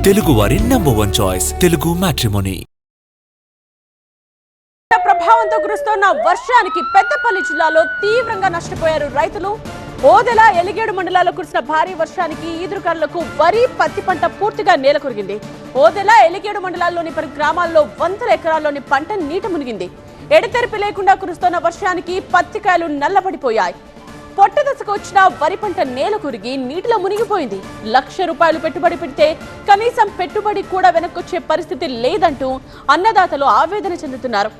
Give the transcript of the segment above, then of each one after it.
తెలుగువారి #1 choice Telugu matrimony. ప్రభావంతో కురుస్తున్న వర్షానికి పెద్దపల్లి జిల్లాలో తీవ్రంగా నష్టపోయారు రైతులు. ఓదెల, ఎలిగేడు మండలాల్లో కురిసిన భారీ వర్షానికి ఈదురుగాలులకు వరి, పత్తి పంట పూర్తిగా నేలకొరిగింది. ఓదెల, ఎలిగేడు మండలాల్లోని పలు గ్రామాల్లో వందల ఎకరాల్లోని పంట నీట మునిగింది. ఎడతెరిపి లేకుండా కురుస్తున్న వర్షానికి పత్తికాయలు నల్లబడిపోయాయి. పొట్ట దశకు వచ్చిన వరి పంట నేల కురిగి నీటిలో మునిగిపోయింది. ₹1,00,000 పెట్టుబడి పెడితే కనీసం పెట్టుబడి కూడా వెనక్కొచ్చే పరిస్థితి లేదంటూ అన్నదాతలు ఆవేదన చెందుతున్నారు.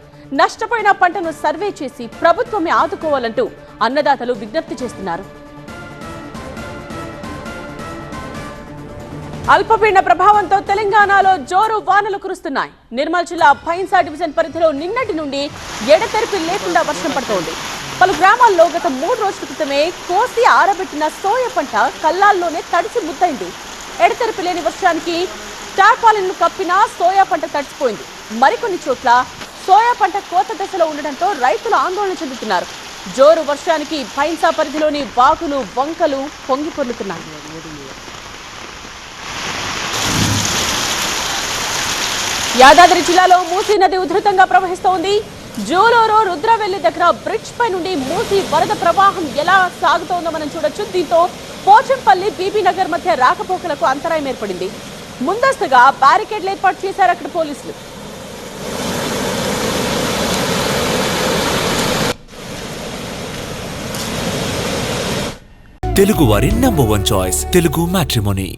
నష్టపోయిన పంటను సర్వే చేసి ప్రభుత్వమే ఆదుకోవాలంటూ అన్నదాతలు విజ్ఞప్తి చేస్తున్నారు. అల్పపీడన ప్రభావంతో తెలంగాణలో జోరు వానలు కురుస్తున్నాయి. నిర్మల్ జిల్లా భైన్సా డివిజన్ పరిధిలో నిన్నటి నుండి ఎడతెరిపి లేకుండా వర్షం పడుతోంది. పలు గ్రామాల్లో గత 3 రోజుల క్రితమే కోసి ఆరబెట్టిన సోయా పంట కల్లాల్లోనే తడిసి ముద్దైంది. ఎడతెరిపి లేని వర్షానికి టార్పాలిన్ను కప్పినా సోయా పంట తడిసిపోయింది. మరికొన్ని చోట్ల సోయా పంట కోత దశలో ఉండడంతో రైతులు ఆందోళన చెందుతున్నారు. జోరు వర్షానికి భైన్సా పరిధిలోని వాగులు, వంకలు పొంగి పొర్లుతున్నాయి. యాదాద్రి జిల్లాలో మూసీ నది ఉధృతంగా ప్రవహిస్తోంది. జూలూరు, రుద్రవెల్లి దగ్గర బ్రిడ్జ్ పై నుండి మూసీ వరద ప్రవాహం ఎలా సాగుతోందో మనం చూడొచ్చు. దీంతో పోచంపల్లి, బీబీనగర్ మధ్య రాకపోకలకు అంతరాయం ఏర్పడింది. ముందస్తుగా బ్యారికేడ్లు ఏర్పాటు చేశారు అక్కడ పోలీసులు. తెలుగువారి #1 చాయిస్ తెలుగు మ్యాట్రిమోనీ.